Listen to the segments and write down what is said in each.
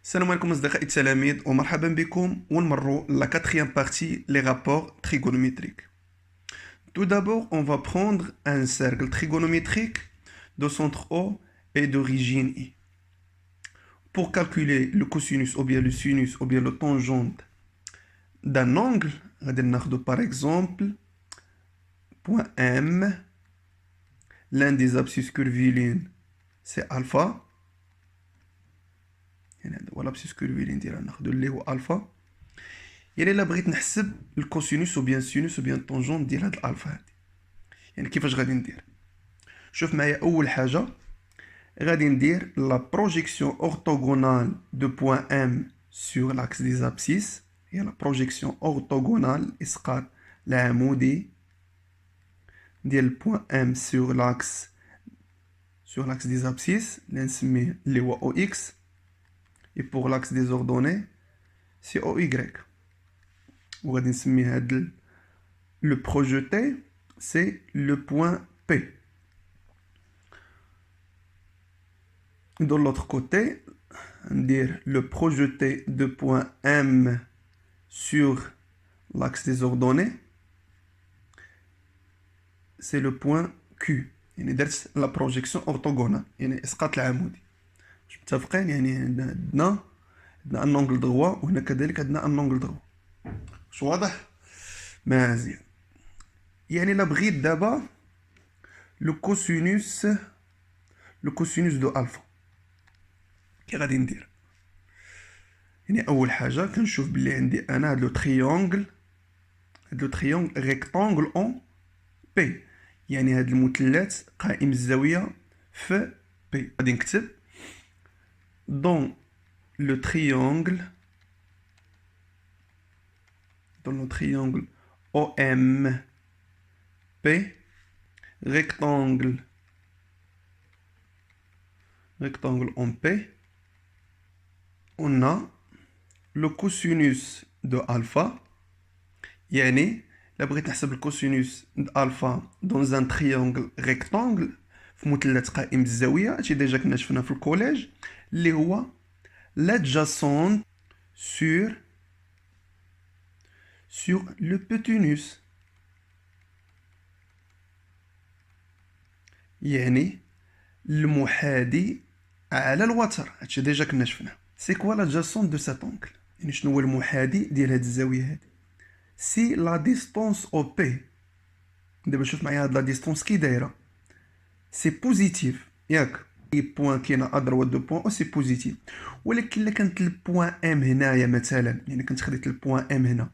Salam alaikum أصدقائي التلاميذ ومرحبا بكم ونمروا la quatrième partie les rapports trigonométriques. Tout d'abord, on va prendre un cercle trigonométrique de centre O et d'origine I. Pour calculer le cosinus ou bien le sinus ou bien le tangente d'un angle, غادي ناخذ par exemple point M, l'un des abscisses curviligne c'est alpha. يعني هذا هو لابسيس كيرفيلين ديالها ناخذ اللي هو الفا. يعني الا بغيت نحسب الكوسينوس وبيان سينوس وبيان طونجون ديال هاد الالفا هادي، يعني كيفاش غادي ندير؟ شوف معايا اول حاجه غادي ندير لا بروجيكسيون اورتوغونال دو بوين ام سور لاكس دي زابسيس، هي لا بروجيكسيون اورتوغونال اسقاط العمودي ديال بوين ام سور لاكس دي زابسيس اللي نسميه اللي هو او اكس. Et pour l'axe des ordonnées, c'est OY. On va dire le projeté, c'est le point P. De l'autre côté, on va dire le projeté de point M sur l'axe des ordonnées, c'est le point Q. C'est la projection orthogonale. C'est اسقاط العمودي. مش متفقين؟ يعني عندنا ان انجل دروا وهنا كذلك عندنا ان انجل دروا. واش واضح؟ مزيان. يعني الا بغيت دابا لو كوسينوس دو الفا كي غادي ندير؟ يعني اول حاجه كنشوف بلي عندي انا هاد لو تريونغل ريكتانغل اون بي، يعني هاد المثلث قائم الزاويه في بي. غادي نكتب dans le triangle OMP, rectangle en P, on a le cosinus de alpha. يعني لا بغيت نحسب الكوسينوس د الفا dans un triangle rectangle في مثلث قائم الزاويه، هادشي ديجا كنا شفنا في الكوليج، اللي هو l'adjacente sur l'hypoténuse، يعني المحاذي على الوتر. هادشي ديجا كنا شفناه. سي كوا l'adjacente de cet angle؟ يعني شنو هو المحاذي ديال هاد الزاويه هادي؟ سي لا ديستونس او بي. دابا شوف معايا هاد لا ديستونس كي دايره، سي بوزيتيف ياك؟ اي بوين كاينه ادروات دو بوين او سي بوزيتيف. ولكن الا كانت البوين ام هنايا مثلا، يعني كنت خديت البوين ام هنا،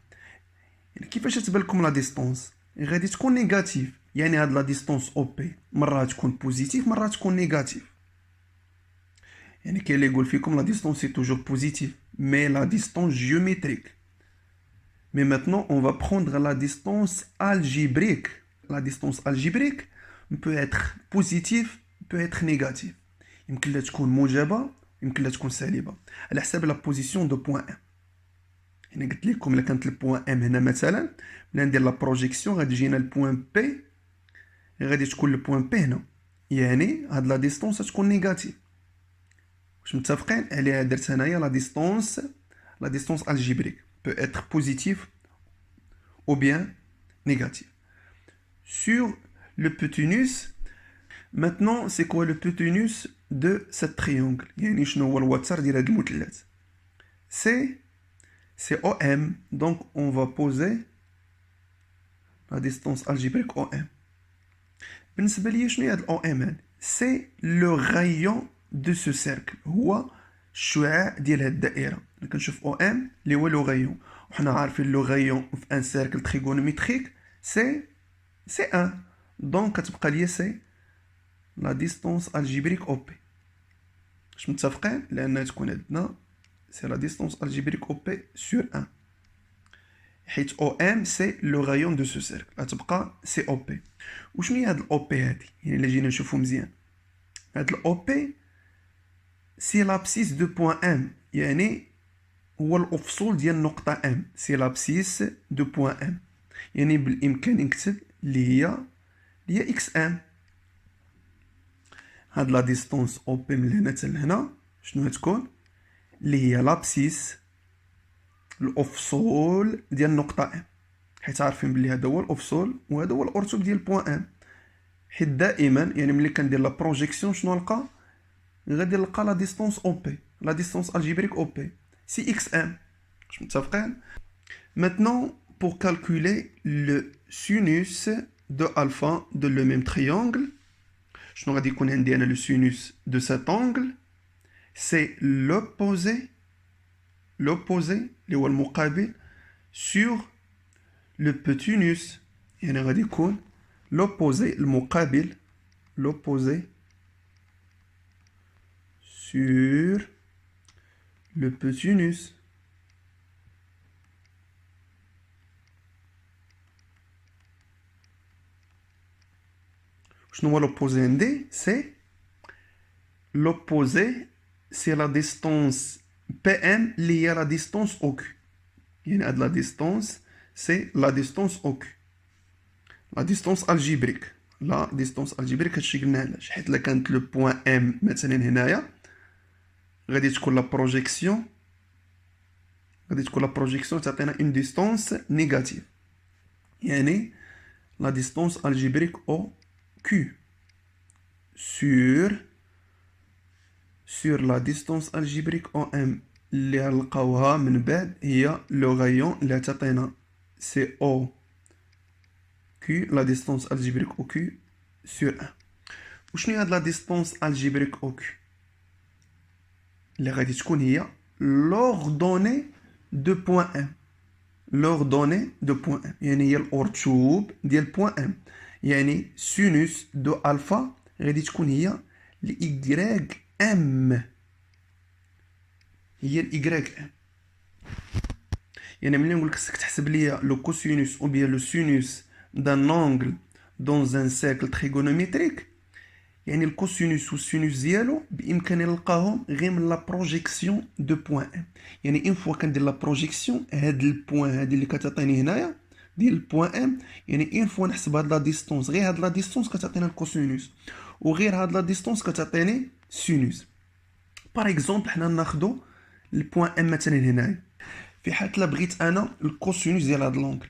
يعني كيفاش تبان لكم لا ديستونس؟ غادي تكون نيجاتيف. يعني هاد لا ديستونس او بي مره تكون بوزيتيف مره تكون نيجاتيف. يعني كاين اللي يقول فيكم لا ديستونس سي توجور بوزيتيف، مي لا ديستونس جيوميتريك. مي maintenant on va prendre la distance algébrique. La distance algébrique peut être positive peut être négative. يمكن لا تكون موجبه يمكن لا تكون سالبه على حساب لا بوزيسيون دو بوين ام. يعني قلت لكم الا كانت البوين ام هنا مثلا، ملي ندير لا بروجيكسيون غادي يجينا البوين بي، غادي تكون البوين بي هنا، يعني هاد لا ديستونس تكون نيجاتيف. واش متفقين عليها؟ درت هنايا لا ديستونس الجبريك peut être positif ou bien négatif. Sur l'hypoténuse, maintenant c'est quoi l'hypoténuse de ce triangle؟ يعني شنو هو الوتر ديال هذا المثلث؟ c'est OM. Donc on va poser la distance algébrique OM. بالنسبه ليا شنو هي هاد OM هادي؟ c'est le rayon de ce cercle، هو الشعاع ديال هاد الدائره. كنشوف او ام اللي هو لو غايون، وحنا عارفين لو غايون في ان سيركل تريغونوميتريك سي 1. دونك كتبقى ليا سي لا ديستونس الجبريك او بي. واش متفقين؟ لان تكون عندنا سي لا ديستونس الجبريك او بي سور 1، حيت او ام سي لو غايون دو سو سيركل، غتبقى سي او بي. وشنو هي هاد الاو بي هادي؟ يعني الا جينا نشوفو مزيان، هاد الاو بي سي لابسيس دو بوين ام، يعني هو الافصول ديال النقطه ام. سي لابسيس دو بوين ام، يعني بالامكان نكتب اللي هي اكس ام. هاد لا ديستونس او بي من هنا حتى لهنا شنو غتكون؟ اللي هي لابسيس الأفصول ديال النقطة ام، حيت عارفين بلي هذا هو الأفصول وهذا هو الأرتوب ديال بوان ام. حيت دائما يعني ملي كندير لا بروجيكسيون شنو نلقى؟ غادي نلقى لا ديستونس او بي، لا ديستونس الجبريك او بي سي اكس ام. واش متفقين؟ Maintenant, pour calculer le sinus de alpha de le même triangle, شنو غادي يكون عندي انا le sinus de cet angle, c'est l'opposé اللي هو المقابل sur le hypoténuse. يعني غادي يكون l'opposé المقابل l'opposé sur le hypoténuse. شنو هو l'opposé عندي؟ c'est l'opposé c'est la distance PM اللي هي la distance OQ. يعني هاد la distance c'est la distance OQ. la distance algébrique. la distance algébrique هادشي قلنا علاش؟ حيت إلا كانت لو بوان ام مثلا هنايا غادي تكون لا بروجيكسيون تعطينا اون ديستونس نيجاتيف. يعني la distance algébrique OQ sur la distance algébrique OM اللي غنلقاوها من بعد هي لو غايون اللي تعطينا سي او كيو لا ديستونس الجبريك او كيو سور 1. وشنو هي هاد لا ديستونس الجبريك او كيو؟ اللي غادي تكون هي لوردوني دو بوان ام. لوردوني دو بوان ام يعني هي الأرتوب ديال بوان ام. يعني سينوس دو الفا غادي تكون هي الإيكغيك ام. هي الإيكغيك ام. يعني ملي نقولك خصك تحسب ليا لو كوسينوس او بيان لو سينوس دان انغل دون ان سيركل تريغونوميتريك، يعني الكوسينوس والسينوس ديالو بامكاني نلقاهم غير من لا بروجيكسيون دو بوان ام. يعني اون فوا كندير لا بروجيكسيون هاد البوان هادي اللي كتعطيني هنايا ديال البوان ام، يعني اون فوا نحسب هاد لا ديستونس، غير هاد لا ديستونس كتعطينا الكوسينوس وغير هاد لا ديستونس كتعطيني سينوس. باغ اكزومبل حنا ناخدو البوان ام مثلا هنايا، في حالة لا بغيت انا الكوسينوس ديال هاد لونغل،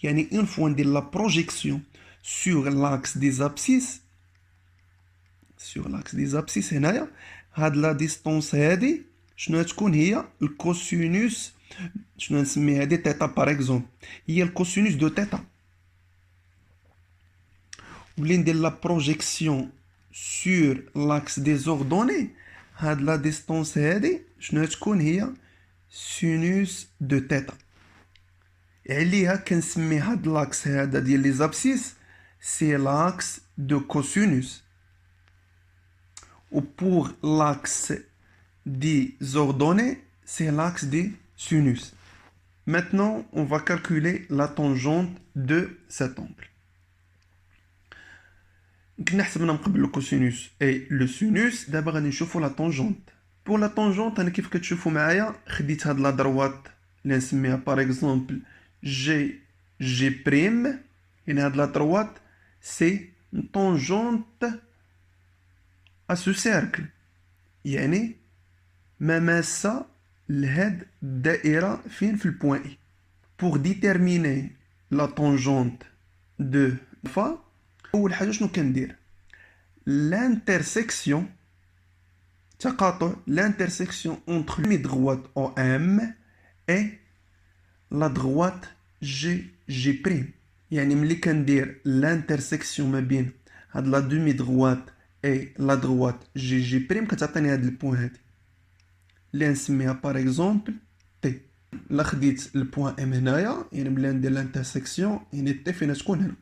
يعني اون فوا ندير لا بروجيكسيون سور لاكس دي زابسيس، سور لاكس دي زابسيس هنايا، هاد لا ديستونس هادي شنو تكون هي الكوسينوس، شنو نسمي هادي تيتا باغ اكزومبل، هي الكوسينوس دو تيتا. ولي ندير لا بروجيكسيون سور لاكس دي زوردوني، هاد لا ديستونس هادي شنو تكون هي سينوس دو تيتا. عليها كنسمي هاد لاكس هذا ديال لي زابسيس سي لاكس دو كوسينوس. و بور لاكس دي زوردوني سي لاكس دي sinus. Maintenant, on va calculer la tangente de cet angle. كنا حسبنا من قبل لو كوسينوس اي لو سينوس، دابا غادي نشوفوا لا طونجونت. بور لا طونجونت انا كيف كتشوفوا معايا خديت هاد لا دروات اللي نسميها باغ اكزومبل جي بريم، يعني هاد لا دروات سي طونجونت ا سو سيركل، يعني مماسة لهاد الدائرة فين في البوان اي. بور ديتيرميني لا طونجونت دو فا، اول حاجه شنو كندير؟ لانترسيكسيون، تقاطع لانترسيكسيون اونتر مي دغوات او ام اي لا دغوات جي بريم. يعني ملي كندير لانترسيكسيون ما بين هاد لا دومي دغوات اي لا دغوات جي بريم كتعطيني هاد البوان هادي اللي نسميها باغ اكزومبل تي. لا خديت البوان ام هنايا، يعني ملي ندير لانترسيكسيون يعني تي فين تكون هنا.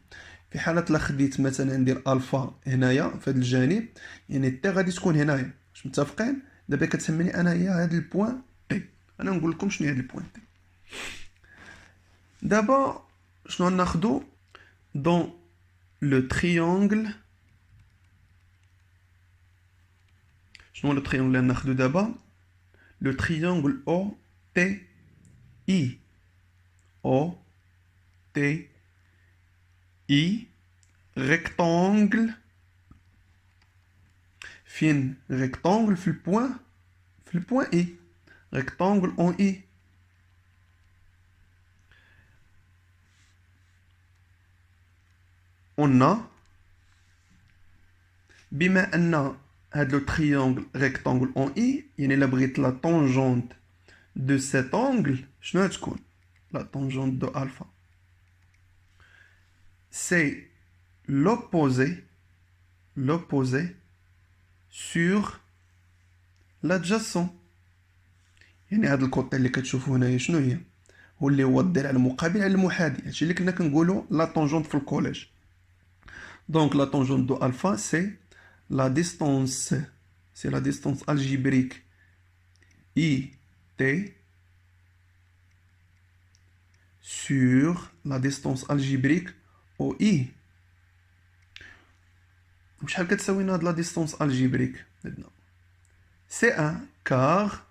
في حالة لا خديت مثلا ندير الفا هنايا في هذا الجانب، يعني تي غادي تكون هنايا. واش متفقين؟ دابا كتسميني انا هي هذا البوان تي. انا نقول لكم شنو هي هذا البوان تي. دابا شنو ناخذو دون لو تريونغل؟ شنو لو تريونغل اللي ناخذو دابا؟ لو تريونغل او تي اي. او تي اي rectangle. فين rectangle في البوان اي. rectangle en I. On a, بما أن هذا le triangle rectangle en I, يعني إلا بغيت la tangente de cet angle, شنو تكون la tangente de alpha? C'est l'opposé sur l'adjacent. يعني هذا الكوطي اللي كتشوفوا هنايا شنو هي؟ هو اللي هو الضلع المقابل على المحاذي. هادشي اللي كنا كنقولوا لا طونجونت في الكوليج. دونك لا طونجونت دو الفا سي لا ديستونس algébrique IT sur la distance algébrique OI. وشحال كتساوي هاد لا ديستونس algébrique maintenant? C'est 1 car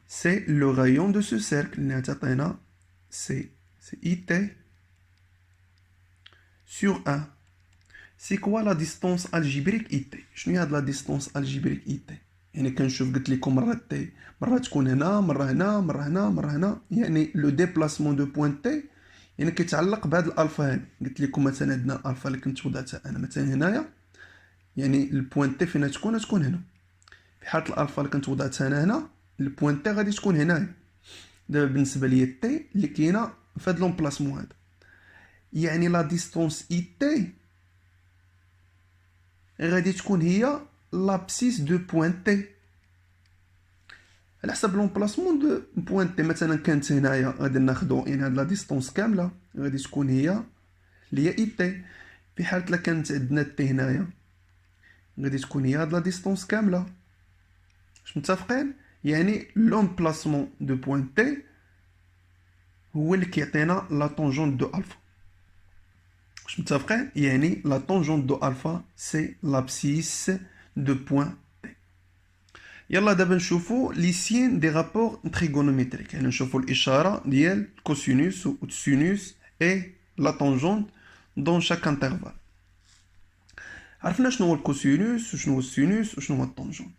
c'est le rayon de ce cercle اللي عطينا c'est IT sur 1. C'est quoi la distance algébrique IT? شنو هي هاد لا ديستونس algébrique IT؟ يعني كنشوف قلت لكم مرة تي مرة تكون هنا مرة هنا مرة هنا مرة هنا، يعني لو ديبلاسمون دو بوين تي يعني كيتعلق بهاد الالفا هادي. قلت لكم مثلا عندنا الالفا اللي كنت وضعتها انا مثلا هنايا، يعني البوين تي فين تكون هنا. في حالة الالفا اللي كنت وضعتها انا هنا البوين تي غادي تكون هنايا. دابا بالنسبة ليا تي اللي كاينة في هاد لومبلاسمون هذا، يعني لا ديستونس اي تي غادي تكون هي لابسيس دو بوين تي على حسب لومبلاسمون دو بوين تي. مثلا كانت هنايا غادي ناخدو يعني هاد لا ديستونس كامله غادي تكون هي اللي هي اي تي. في حاله لا كانت عندنا تي هنايا غادي تكون هي هاد لا ديستونس كامله. واش متفقين؟ يعني لومبلاسمون دو بوين تي هو اللي كيعطينا لا طونجونت دو الفا. واش متفقين؟ يعني لا طونجونت دو الفا سي لابسيس دو بوين تي. يلا دابا نشوفوا لي سين دي رابور تريغونوميتريك، يعني نشوفوا الاشاره ديال الكوسينوس والسينوس اي لا طونجونت دون شاك انترفال. عرفنا شنو هو الكوسينوس وشنو هو السينوس وشنو هو الطونجونت.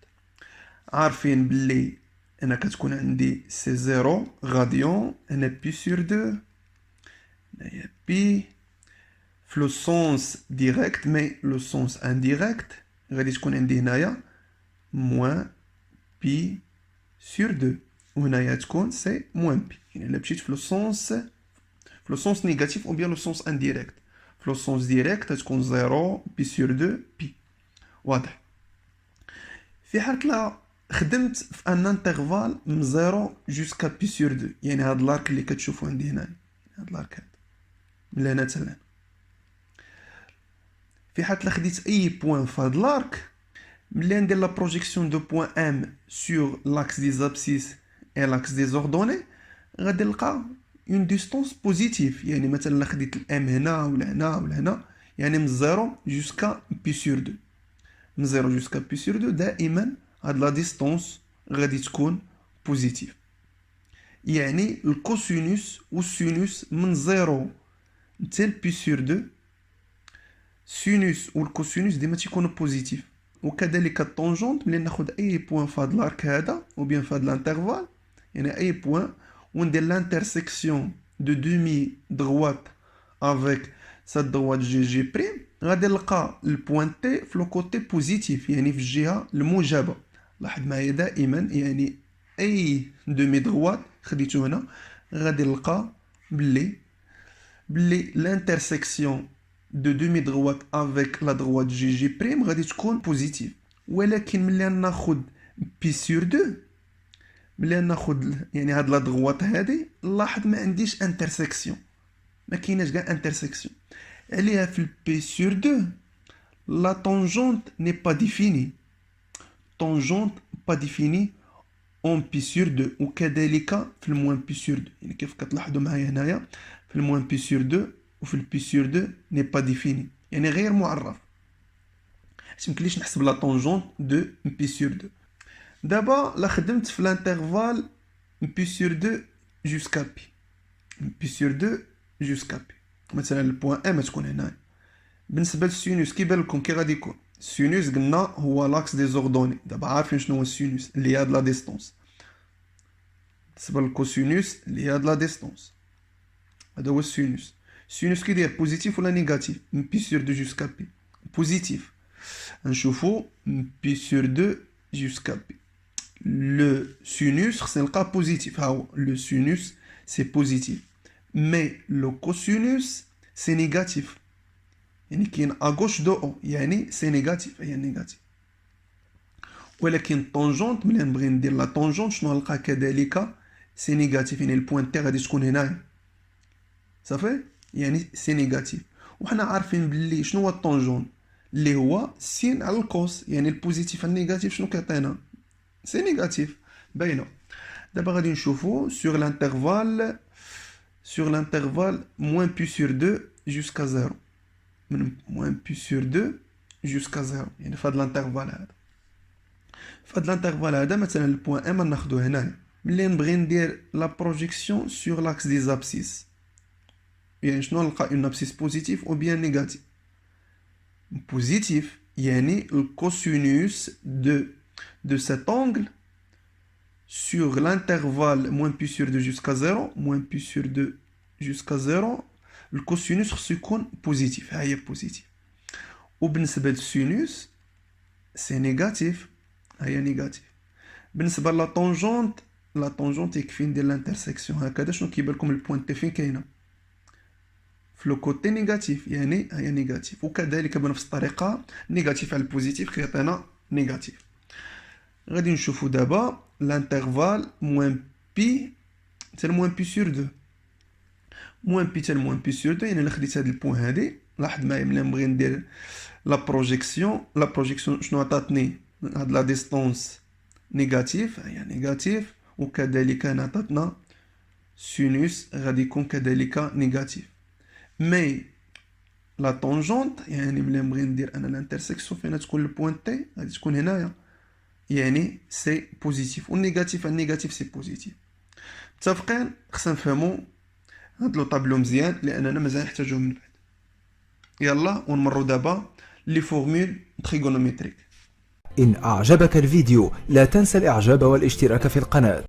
عارفين باللي انا كتكون عندي سي زيرو غاديون هنا بي سور دو، هنايا بي في لو سونس ديريكت، مي لو سونس انديريكت غادي تكون عندي هنايا موان بي سور دو، وهنايا تكون سي موان بي. يعني الا مشيت في لو سونس نيجاتيف او بيان لو سونس انديريكت. في لو سونس ديريكت تكون زيرو بي سور دو بي. واضح؟ في حالة لا خدمت في ان انترفال من زيرو جوسكا بي سور دو، يعني هاد لارك اللي كتشوفو عندي هنا، هاد لارك هاد من هنا حتى لهنا. في حالة لا خديت اي بوين في هاد لارك، ملي ندير لا بروجيكسيون دو بوين ام سور لاكس دي زابسيس اي لاكس دي زوردوني غادي نلقى اون ديستونس بوزيتيف. يعني مثلا لا خديت الام هنا ولا هنا ولا هنا، يعني من زيرو جوسكا بي سور دو، من زيرو جوسكا بي سور دو دائما هاد لا ديستونس غادي تكون بوزيتيف. يعني الكوسينوس والسينوس من زيرو حتى بي سور دو، سينوس والكوسينوس ديما تيكونوا بوزيتيف. وكذلك الطونجونت ملي ناخذ اي بوين في هاد لارك هذا او بيان في هاد الانترفال، يعني اي بوين وندير لانترسيكسيون دو دومي دروات افيك سا دروات جي جي بريم، غادي نلقى البوين تي في لو كوتي بوزيتيف، يعني في الجهه الموجبه. لاحظ معايا دائما يعني اي دومي دروات خديتو هنا غادي نلقى بلي لانترسيكسيون de demi-droite avec la droite GG' غادي تكون بوزيتيف. ولكن ملي ناخذ بي سور دو، ملي ناخذ يعني هاد لا دروات هادي، لاحظ ما عنديش انترسيكسيون، ما كايناش كاع انترسيكسيون. عليها في البي سور دو لا طونجونت ني با ديفيني، طونجونت با ديفيني اون بي سور دو. وكذلك في الموان بي سور دو، يعني كيف كتلاحظوا معايا هنايا في الموان بي سور دو وفي البي سور دو ني با ديفيني، يعني غير معرف. ميمكنليش نحسب لا طونجونت دو بي سور دو. دابا لا خدمت في الانترفال بي سور دو جوسكا بي، بي سور دو جوسكا بي، مثلا البوان ام تكون هنا. بالنسبه للسينوس كيبان لكم كي غادي يكون السينوس؟ قلنا هو لاكس دي زوردوني. دابا عارفين شنو هو السينوس اللي هي هاد لا ديستونس. بالنسبه للكوسينوس اللي هي هاد لا ديستونس، هذا هو السينوس. السينوس كيدير بوزيتيف ولا نيجاتيف؟ بي سور دو جوسكا بي بوزيتيف. نشوفو بي سور دو جوسكا بي. لو سينوس خصنا نلقاه بوزيتيف، ها هو لو سينوس سي بوزيتيف، مي لو كوسينوس سي نيجاتيف، يعني كاين اغوش دو او، يعني سي نيجاتيف، هي نيجاتيف. ولكن طونجونت ملي نبغي ندير لا طونجونت شنو نلقى كذلك سي نيجاتيف، يعني البوينتير غادي تكون هنايا صافي، يعني سي نيجاتيف. وحنا عارفين بلي شنو هو الطونجون اللي هو سين على الكوس، يعني البوزيتيف على النيجاتيف شنو كيعطينا سي نيجاتيف باينه. دابا غادي نشوفو سور لانترفال موان بي سور 2 جوسكا 0، من موان بي سور 2 جوسكا 0، يعني فهاد لانترفال هذا. فهاد لانترفال هذا مثلا البوان ام ناخدو هنايا. ملي نبغي ندير لا بروجيكسيون سور لاكس دي زابسيس، يعني شنو نلقى اون ابسيس بوزيتيف او بيان نيجاتيف؟ بوزيتيف، يعني الكوسينوس de cet angle sur l'intervalle moins pi sur 2 jusqu'à 0 moins pi sur 2 jusqu'à 0 الكوسينوس خصو يكون بوزيتيف، ها هي بوزيتيف. وبالنسبه للسينوس سي نيجاتيف، ها هي نيجاتيف. بالنسبه لا طونجونت يكفي ندير لانترسيكسيون هكذا، شنو كيبان لكم البوين تي فين كاينه في لو كوتي نيجاتيف، يعني هي نيجاتيف. وكذلك بنفس الطريقه نيجاتيف على البوزيتيف كيعطينا نيجاتيف. غادي نشوفو دابا لانترفال موان بي حتى موان بي سور 2، موان بي حتى موان بي سور 2، يعني الا خديت هاد البوين هادي لاحظ معايا ملي نبغي ندير لا بروجيكسيون شنو عطاتني هاد لا ديستونس نيجاتيف، هي نيجاتيف. وكذلك هنا عطاتنا سينوس غادي يكون كذلك نيجاتيف. مي لا طونجونت يعني ملي نبغي ندير انا الانترسيكسيون فين تكون البوين تي غادي تكون هنايا، يعني سي بوزيتيف. والنيجاتيف على النيجاتيف سي بوزيتيف. متفقين؟ خصنا نفهمو هاد لو طابلو مزيان لاننا مازال نحتاجوه من بعد. يلا ونمروا دابا لي فورمول تريغونومتريك. إن أعجبك الفيديو لا تنسى الإعجاب والاشتراك في القناة.